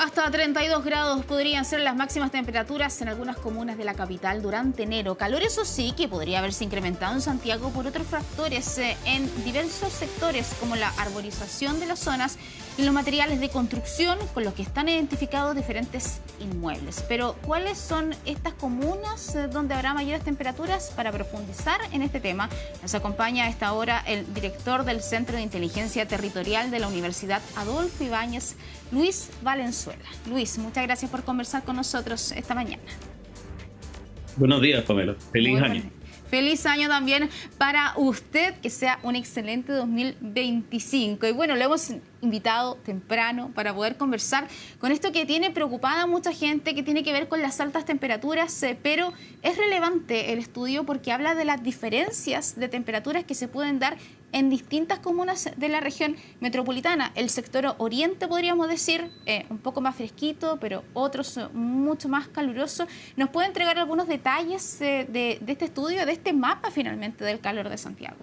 Hasta 32 grados podrían ser las máximas temperaturas en algunas comunas de la capital durante enero. Calor, eso sí, que podría haberse incrementado en Santiago por otros factores en diversos sectores, como la arborización de las zonas y los materiales de construcción con los que están identificados diferentes inmuebles. Pero, ¿cuáles son estas comunas donde habrá mayores temperaturas? Para profundizar en este tema, nos acompaña a esta hora el director del Centro de Inteligencia Territorial de la Universidad Adolfo Ibáñez, Luis Valenzuela. Luis, muchas gracias por conversar con nosotros esta mañana. Buenos días, Pamela. Feliz año. Feliz año también para usted, que sea un excelente 2025. Y bueno, lo hemos invitado temprano para poder conversar con esto que tiene preocupada a mucha gente, que tiene que ver con las altas temperaturas, pero es relevante el estudio porque habla de las diferencias de temperaturas que se pueden dar en distintas comunas de la región metropolitana. El sector oriente, podríamos decir, un poco más fresquito, pero otros mucho más caluroso. ¿Nos puede entregar algunos detalles de este estudio, de este mapa finalmente del calor de Santiago?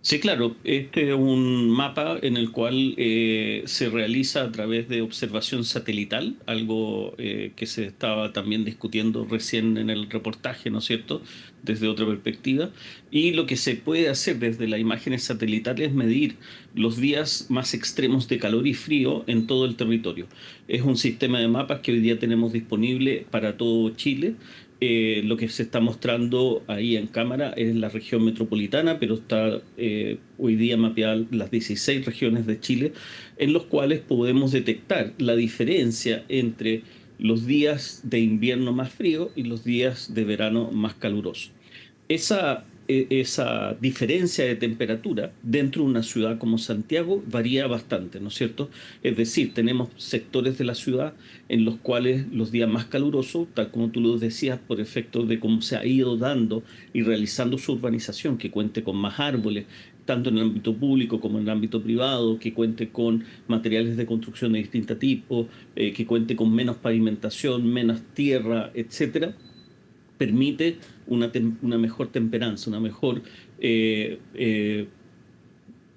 Sí, claro. Este es un mapa en el cual se realiza a través de observación satelital, algo que se estaba también discutiendo recién en el reportaje, ¿no es cierto?, desde otra perspectiva. Y lo que se puede hacer desde las imágenes satelitales es medir los días más extremos de calor y frío en todo el territorio. Es un sistema de mapas que hoy día tenemos disponible para todo Chile. Lo que se está mostrando ahí en cámara es la región metropolitana, pero está hoy día mapeada las 16 regiones de Chile, en los cuales podemos detectar la diferencia entre los días de invierno más frío y los días de verano más caluroso. Esa diferencia de temperatura dentro de una ciudad como Santiago varía bastante, ¿no es cierto? Es decir, tenemos sectores de la ciudad en los cuales los días más calurosos, tal como tú lo decías, por efecto de cómo se ha ido dando y realizando su urbanización, que cuente con más árboles, tanto en el ámbito público como en el ámbito privado, que cuente con materiales de construcción de distinto tipo, que cuente con menos pavimentación, menos tierra, etcétera, permite una mejor temperanza, una mejor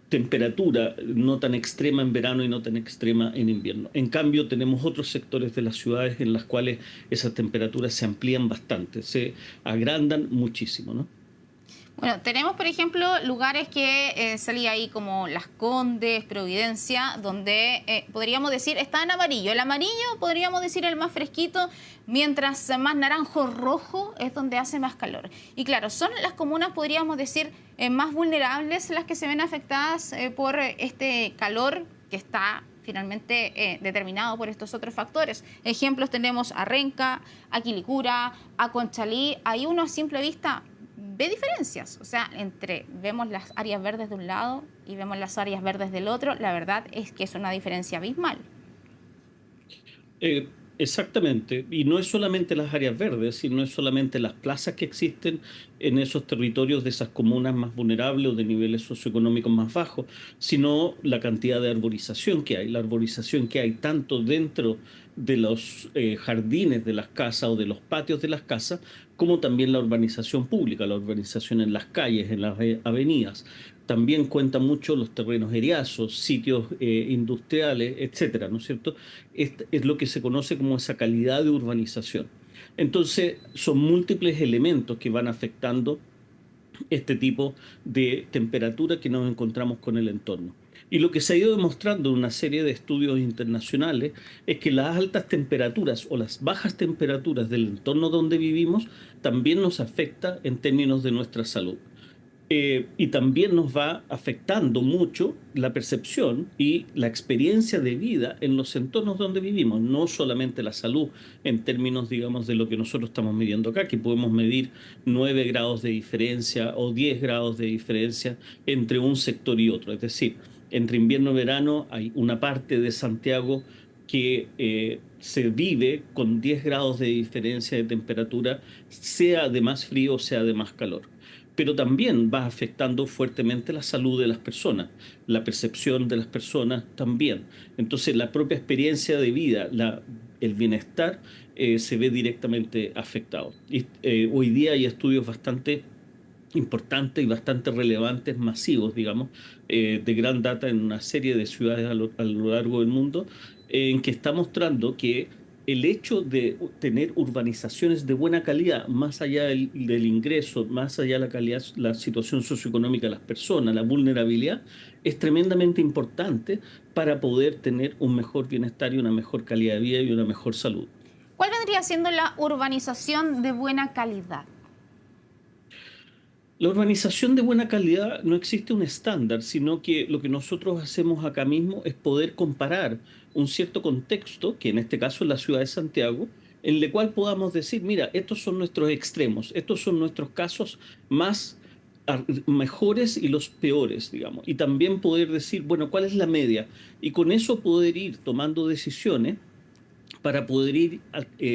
temperatura no tan extrema en verano y no tan extrema en invierno. En cambio, tenemos otros sectores de las ciudades en las cuales esas temperaturas se amplían bastante, se agrandan muchísimo, ¿no? Bueno, tenemos, por ejemplo, lugares que salía ahí como Las Condes, Providencia, donde podríamos decir está en amarillo. El amarillo podríamos decir el más fresquito, mientras más naranjo rojo es donde hace más calor. Y claro, son las comunas, podríamos decir, más vulnerables las que se ven afectadas por este calor que está finalmente determinado por estos otros factores. Ejemplos tenemos a Renca, a Quilicura, a Conchalí. Ahí uno a simple vista ve diferencias, o sea, vemos las áreas verdes de un lado y vemos las áreas verdes del otro. La verdad es que es una diferencia abismal. Exactamente, y no es solamente las áreas verdes, sino es solamente las plazas que existen en esos territorios de esas comunas más vulnerables o de niveles socioeconómicos más bajos, sino la cantidad de arborización que hay, la arborización que hay tanto dentro de los jardines de las casas o de los patios de las casas, como también la urbanización pública, la urbanización en las calles, en las avenidas. También cuenta mucho los terrenos eriazos, sitios industriales, etcétera, ¿no es cierto? Es lo que se conoce como esa calidad de urbanización. Entonces, son múltiples elementos que van afectando este tipo de temperatura que nos encontramos con el entorno. Y lo que se ha ido demostrando en una serie de estudios internacionales es que las altas temperaturas o las bajas temperaturas del entorno donde vivimos también nos afecta en términos de nuestra salud. Y también nos va afectando mucho la percepción y la experiencia de vida en los entornos donde vivimos, no solamente la salud en términos, digamos, de lo que nosotros estamos midiendo acá, que podemos medir 9 grados de diferencia o 10 grados de diferencia entre un sector y otro. Es decir, entre invierno y verano hay una parte de Santiago que se vive con 10 grados de diferencia de temperatura, sea de más frío o sea de más calor, pero también va afectando fuertemente la salud de las personas, la percepción de las personas también. Entonces, la propia experiencia de vida, el bienestar, se ve directamente afectado. Y, hoy día hay estudios bastante importantes y bastante relevantes, masivos, digamos, de gran data en una serie de ciudades a lo largo del mundo, en que está mostrando que el hecho de tener urbanizaciones de buena calidad, más allá del ingreso, más allá de la calidad, la situación socioeconómica de las personas, la vulnerabilidad, es tremendamente importante para poder tener un mejor bienestar y una mejor calidad de vida y una mejor salud. ¿Cuál vendría siendo la urbanización de buena calidad? La urbanización de buena calidad no existe un estándar, sino que lo que nosotros hacemos acá mismo es poder comparar un cierto contexto, que en este caso es la ciudad de Santiago, en el cual podamos decir, mira, estos son nuestros extremos, estos son nuestros casos más mejores y los peores, digamos. Y también poder decir, bueno, ¿cuál es la media? Y con eso poder ir tomando decisiones para poder ir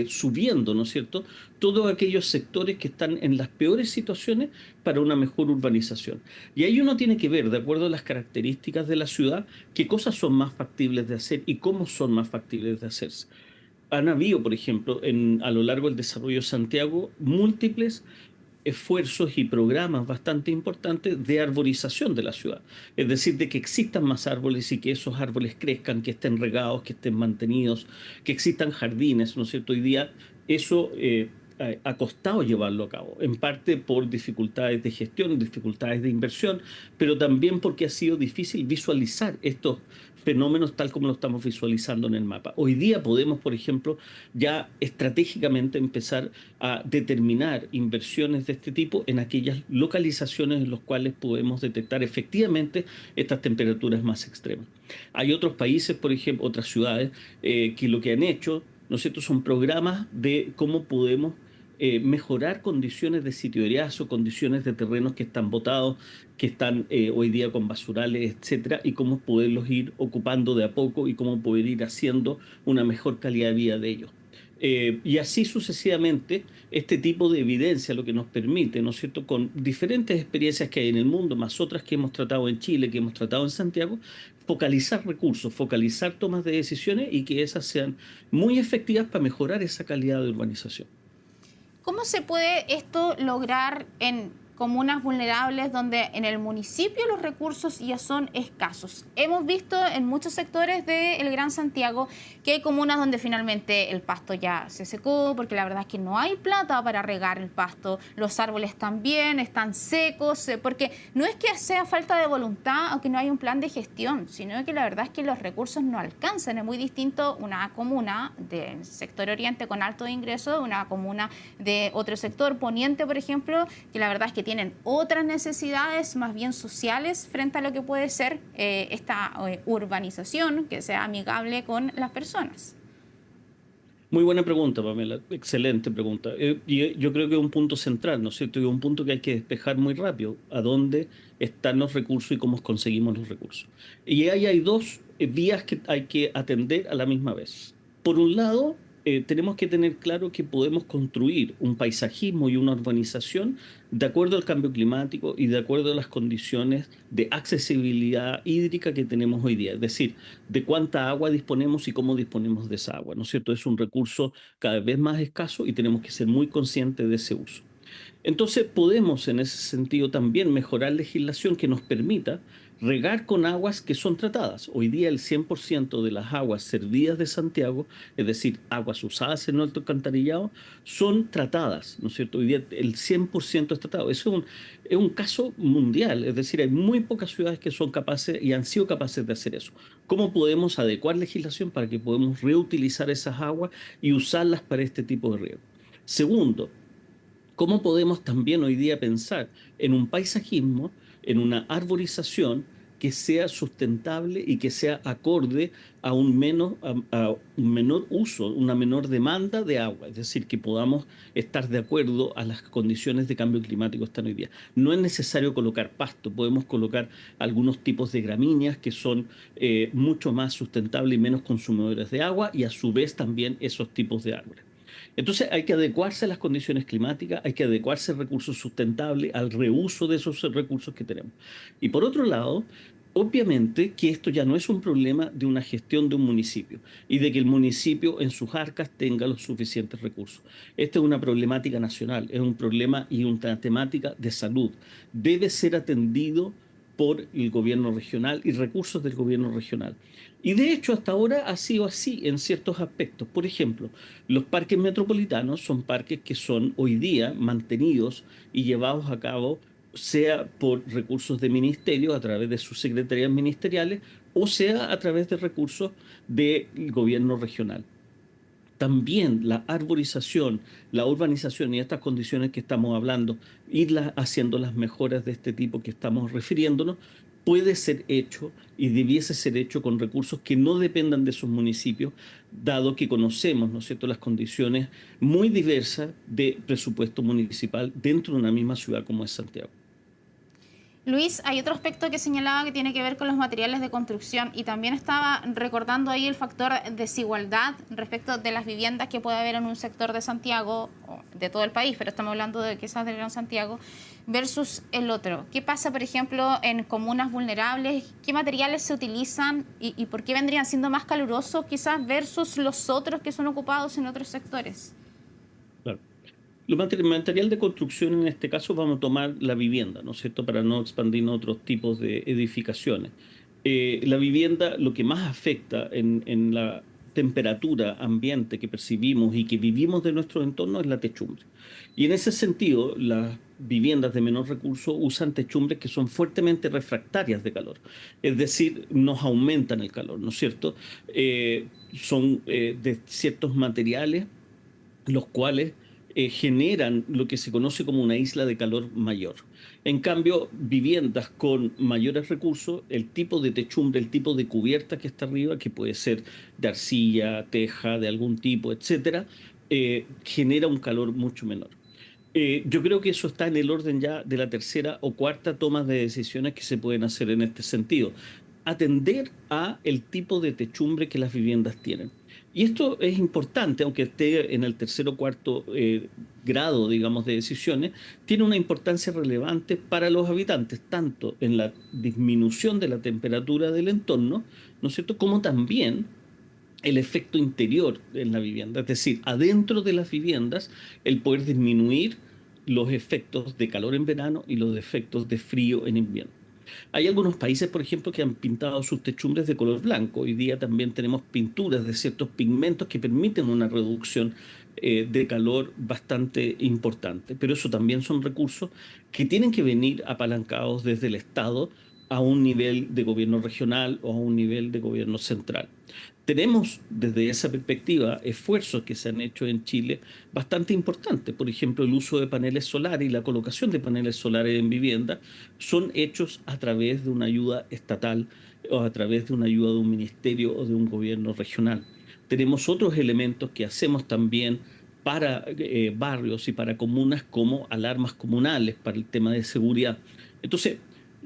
subiendo, ¿no es cierto?, todos aquellos sectores que están en las peores situaciones para una mejor urbanización. Y ahí uno tiene que ver, de acuerdo a las características de la ciudad, qué cosas son más factibles de hacer y cómo son más factibles de hacerse. Han habido, por ejemplo, a lo largo del desarrollo de Santiago, múltiples esfuerzos y programas bastante importantes de arborización de la ciudad. Es decir, de que existan más árboles y que esos árboles crezcan, que estén regados, que estén mantenidos, que existan jardines, ¿no es cierto? Hoy día eso ha costado llevarlo a cabo, en parte por dificultades de gestión, dificultades de inversión, pero también porque ha sido difícil visualizar estos fenómenos tal como lo estamos visualizando en el mapa. Hoy día podemos, por ejemplo, ya estratégicamente empezar a determinar inversiones de este tipo en aquellas localizaciones en las cuales podemos detectar efectivamente estas temperaturas más extremas. Hay otros países, por ejemplo, otras ciudades, que lo que han hecho, ¿no es cierto?, son programas de cómo podemos mejorar condiciones de sitioriazo, condiciones de terrenos que están botados, que están hoy día con basurales, etcétera, y cómo poderlos ir ocupando de a poco y cómo poder ir haciendo una mejor calidad de vida de ellos. Y así sucesivamente, este tipo de evidencia lo que nos permite, ¿no es cierto?, con diferentes experiencias que hay en el mundo, más otras que hemos tratado en Chile, que hemos tratado en Santiago, focalizar recursos, focalizar tomas de decisiones y que esas sean muy efectivas para mejorar esa calidad de urbanización. ¿Cómo se puede esto lograr en comunas vulnerables donde en el municipio los recursos ya son escasos? Hemos visto en muchos sectores del Gran Santiago que hay comunas donde finalmente el pasto ya se secó, porque la verdad es que no hay plata para regar el pasto, los árboles también están secos, porque no es que sea falta de voluntad o que no hay un plan de gestión, sino que la verdad es que los recursos no alcanzan. Es muy distinto una comuna del sector oriente con alto ingreso de una comuna de otro sector poniente, por ejemplo, que la verdad es que tienen otras necesidades más bien sociales frente a lo que puede ser esta urbanización que sea amigable con las personas. Muy buena pregunta, Pamela. Excelente pregunta. Y yo creo que es un punto central, ¿no es cierto? Y un punto que hay que despejar muy rápido. ¿A dónde están los recursos y cómo conseguimos los recursos? Y ahí hay dos vías que hay que atender a la misma vez. Por un lado, tenemos que tener claro que podemos construir un paisajismo y una urbanización de acuerdo al cambio climático y de acuerdo a las condiciones de accesibilidad hídrica que tenemos hoy día. Es decir, de cuánta agua disponemos y cómo disponemos de esa agua, ¿no es cierto? Es un recurso cada vez más escaso y tenemos que ser muy conscientes de ese uso. Entonces podemos en ese sentido también mejorar legislación que nos permita regar con aguas que son tratadas. Hoy día el 100% de las aguas servidas de Santiago, es decir, aguas usadas en nuestro alcantarillado, son tratadas, ¿no es cierto? Hoy día el 100% es tratado. Eso es un caso mundial, es decir, hay muy pocas ciudades que son capaces y han sido capaces de hacer eso. ¿Cómo podemos adecuar legislación para que podamos reutilizar esas aguas y usarlas para este tipo de riego? Segundo, ¿cómo podemos también hoy día pensar en un paisajismo, en una arborización que sea sustentable y que sea acorde a a un menor uso, una menor demanda de agua? Es decir, que podamos estar de acuerdo a las condiciones de cambio climático que están hoy día. No es necesario colocar pasto, podemos colocar algunos tipos de gramíneas que son mucho más sustentables y menos consumidores de agua y a su vez también esos tipos de árboles. Entonces hay que adecuarse a las condiciones climáticas, hay que adecuarse a recursos sustentables, al reuso de esos recursos que tenemos. Y por otro lado, obviamente que esto ya no es un problema de una gestión de un municipio y de que el municipio en sus arcas tenga los suficientes recursos. Esta es una problemática nacional, es un problema y una temática de salud. Debe ser atendido por el gobierno regional y recursos del gobierno regional. Y de hecho, hasta ahora ha sido así en ciertos aspectos. Por ejemplo, los parques metropolitanos son parques que son hoy día mantenidos y llevados a cabo sea por recursos de ministerio a través de sus secretarías ministeriales o sea a través de recursos del gobierno regional. También la arborización, la urbanización y estas condiciones que estamos hablando, irlas haciendo las mejoras de este tipo que estamos refiriéndonos, puede ser hecho y debiese ser hecho con recursos que no dependan de sus municipios, dado que conocemos, ¿no es cierto?, las condiciones muy diversas de presupuesto municipal dentro de una misma ciudad como es Santiago. Luis, hay otro aspecto que señalaba que tiene que ver con los materiales de construcción y también estaba recordando ahí el factor desigualdad respecto de las viviendas que puede haber en un sector de Santiago, o de todo el país, pero estamos hablando de quizás del Gran Santiago, versus el otro. ¿Qué pasa, por ejemplo, en comunas vulnerables? ¿Qué materiales se utilizan y por qué vendrían siendo más calurosos quizás versus los otros que son ocupados en otros sectores? Claro. Lo material de construcción en este caso vamos a tomar la vivienda, ¿no es cierto?, para no expandir a otros tipos de edificaciones. La vivienda lo que más afecta en la temperatura ambiente que percibimos y que vivimos de nuestro entorno es la techumbre. Y en ese sentido, las viviendas de menor recurso usan techumbres que son fuertemente refractarias de calor, es decir, nos aumentan el calor, ¿no es cierto? Son de ciertos materiales los cuales generan lo que se conoce como una isla de calor mayor. En cambio, viviendas con mayores recursos, el tipo de techumbre, el tipo de cubierta que está arriba, que puede ser de arcilla, teja, de algún tipo, etcétera, genera un calor mucho menor. Yo creo que eso está en el orden ya de la tercera o cuarta toma de decisiones que se pueden hacer en este sentido. Atender a el tipo de techumbre que las viviendas tienen. Y esto es importante, aunque esté en el tercer o cuarto grado, digamos, de decisiones, tiene una importancia relevante para los habitantes, tanto en la disminución de la temperatura del entorno, ¿no es cierto?, como también el efecto interior en la vivienda, es decir, adentro de las viviendas, el poder disminuir los efectos de calor en verano y los efectos de frío en invierno. Hay algunos países, por ejemplo, que han pintado sus techumbres de color blanco. Hoy día también tenemos pinturas de ciertos pigmentos que permiten una reducción de calor bastante importante. Pero eso también son recursos que tienen que venir apalancados desde el Estado a un nivel de gobierno regional o a un nivel de gobierno central. Tenemos desde esa perspectiva esfuerzos que se han hecho en Chile bastante importantes. Por ejemplo, el uso de paneles solares y la colocación de paneles solares en vivienda son hechos a través de una ayuda estatal o a través de una ayuda de un ministerio o de un gobierno regional. Tenemos otros elementos que hacemos también para barrios y para comunas como alarmas comunales para el tema de seguridad. Entonces,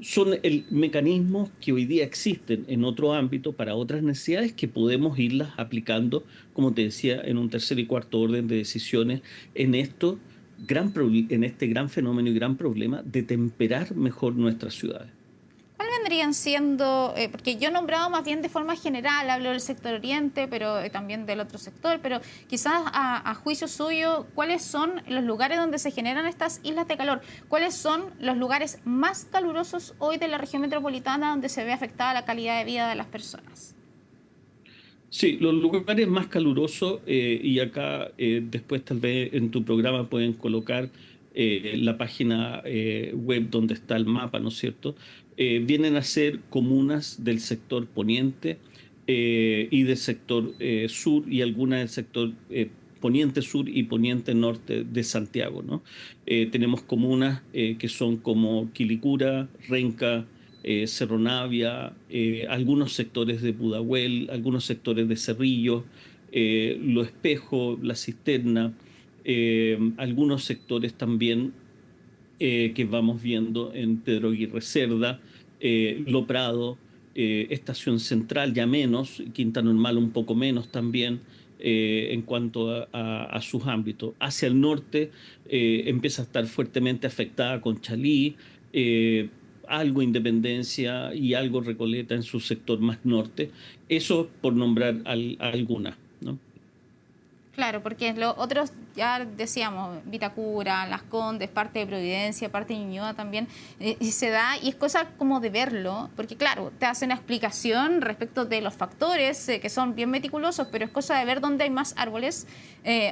son el mecanismos que hoy día existen en otro ámbito para otras necesidades que podemos irlas aplicando, como te decía, en un tercer y cuarto orden de decisiones en en este gran fenómeno y gran problema de temperar mejor nuestras ciudades. ¿Cuáles vendrían siendo, porque yo he nombrado más bien de forma general, hablo del sector oriente, pero también del otro sector, pero quizás a juicio suyo, ¿cuáles son los lugares donde se generan estas islas de calor? ¿Cuáles son los lugares más calurosos hoy de la región metropolitana donde se ve afectada la calidad de vida de las personas? Sí, los lugares más calurosos, y acá después tal vez en tu programa pueden colocar la página web donde está el mapa, ¿no es cierto? Vienen a ser comunas del sector poniente y del sector sur y algunas del sector poniente sur y poniente norte de Santiago, ¿no? Tenemos comunas que son como Quilicura, Renca, Cerro Navia, algunos sectores de Pudahuel, algunos sectores de Cerrillo, Lo Espejo, La Cisterna, algunos sectores también que vamos viendo en Pedro Aguirre Cerda, Lo Prado, Estación Central ya menos, Quinta Normal un poco menos también en cuanto a sus ámbitos. Hacia el norte empieza a estar fuertemente afectada Conchalí, algo Independencia y algo Recoleta en su sector más norte. Eso por nombrar algunas, ¿no? Claro, porque los otros ya decíamos, Vitacura, Las Condes, parte de Providencia, parte de Ñuñoa también, y se da, y es cosa como de verlo, porque claro, te hace una explicación respecto de los factores que son bien meticulosos, pero es cosa de ver dónde hay más árboles,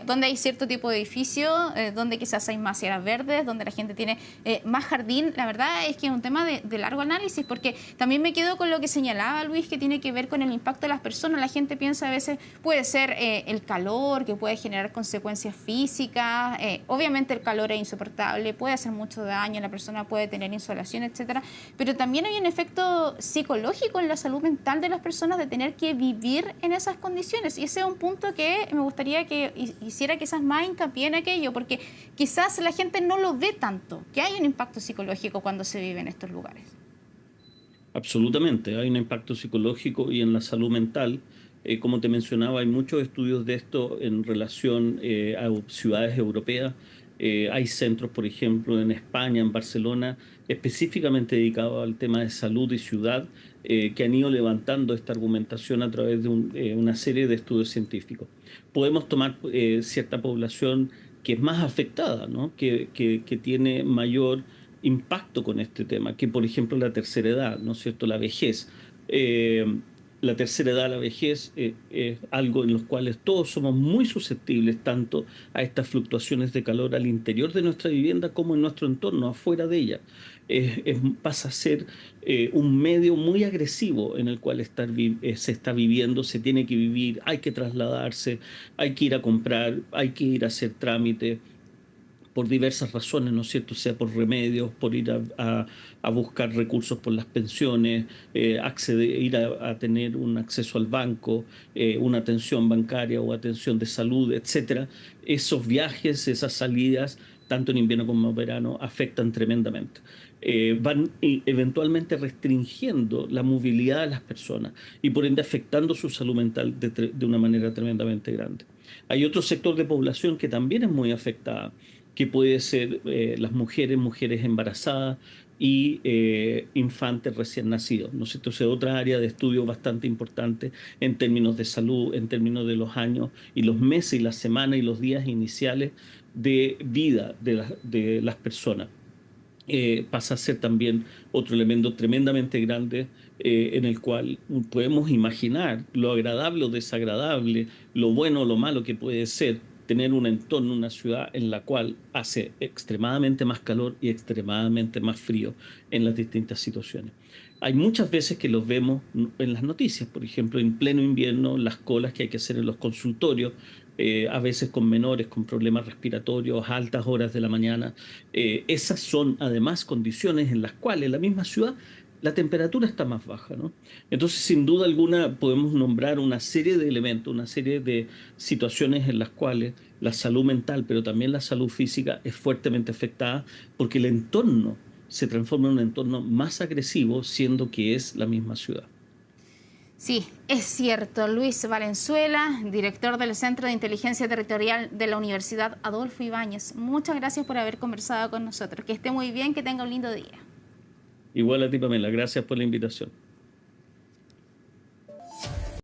dónde hay cierto tipo de edificio, dónde quizás hay más áreas verdes, donde la gente tiene más jardín. La verdad es que es un tema de largo análisis, porque también me quedo con lo que señalaba Luis, que tiene que ver con el impacto de las personas. La gente piensa a veces, puede ser el calor, que puede generar consecuencias físicas, obviamente el calor es insoportable, puede hacer mucho daño, la persona puede tener insolación, etcétera, pero también hay un efecto psicológico en la salud mental de las personas de tener que vivir en esas condiciones, y ese es un punto que me gustaría que hiciera quizás más hincapié en aquello, porque quizás la gente no lo ve tanto, que hay un impacto psicológico cuando se vive en estos lugares. Absolutamente, hay un impacto psicológico y en la salud mental. Como te mencionaba, hay muchos estudios de esto en relación a ciudades europeas. Hay centros, por ejemplo, en España, en Barcelona, específicamente dedicados al tema de salud y ciudad, que han ido levantando esta argumentación a través de una serie de estudios científicos. Podemos tomar cierta población que es más afectada, ¿no? Que tiene mayor impacto con este tema, que por ejemplo la tercera edad, ¿no es cierto? La vejez. La tercera edad, la vejez, es algo en los cuales todos somos muy susceptibles tanto a estas fluctuaciones de calor al interior de nuestra vivienda como en nuestro entorno, afuera de ella. Pasa a ser un medio muy agresivo en el cual se está viviendo, se tiene que vivir, hay que trasladarse, hay que ir a comprar, hay que ir a hacer trámites por diversas razones, ¿no es cierto? Sea por remedios, por ir a buscar recursos por las pensiones, ir a tener un acceso al banco, una atención bancaria o atención de salud, etcétera. Esos viajes, esas salidas, tanto en invierno como en verano, afectan tremendamente. Van eventualmente restringiendo la movilidad de las personas y por ende afectando su salud mental de una manera tremendamente grande. Hay otro sector de población que también es muy afectada, que puede ser las mujeres embarazadas y infantes recién nacidos, ¿no es cierto? Es otra área de estudio bastante importante en términos de salud, en términos de los años y los meses y las semanas y los días iniciales de vida de las personas. Pasa a ser también otro elemento tremendamente grande en el cual podemos imaginar lo agradable o desagradable, lo bueno o lo malo que puede ser tener un entorno, una ciudad en la cual hace extremadamente más calor y extremadamente más frío en las distintas situaciones. Hay muchas veces que los vemos en las noticias, por ejemplo, en pleno invierno, las colas que hay que hacer en los consultorios, a veces con menores, con problemas respiratorios, altas horas de la mañana. Esas son además condiciones en las cuales la misma ciudad la temperatura está más baja, ¿no? Entonces, sin duda alguna, podemos nombrar una serie de elementos, una serie de situaciones en las cuales la salud mental, pero también la salud física es fuertemente afectada porque el entorno se transforma en un entorno más agresivo, siendo que es la misma ciudad. Sí, es cierto. Luis Valenzuela, director del Centro de Inteligencia Territorial de la Universidad Adolfo Ibáñez. Muchas gracias por haber conversado con nosotros. Que esté muy bien, que tenga un lindo día. Igual a ti, Pamela. Gracias por la invitación.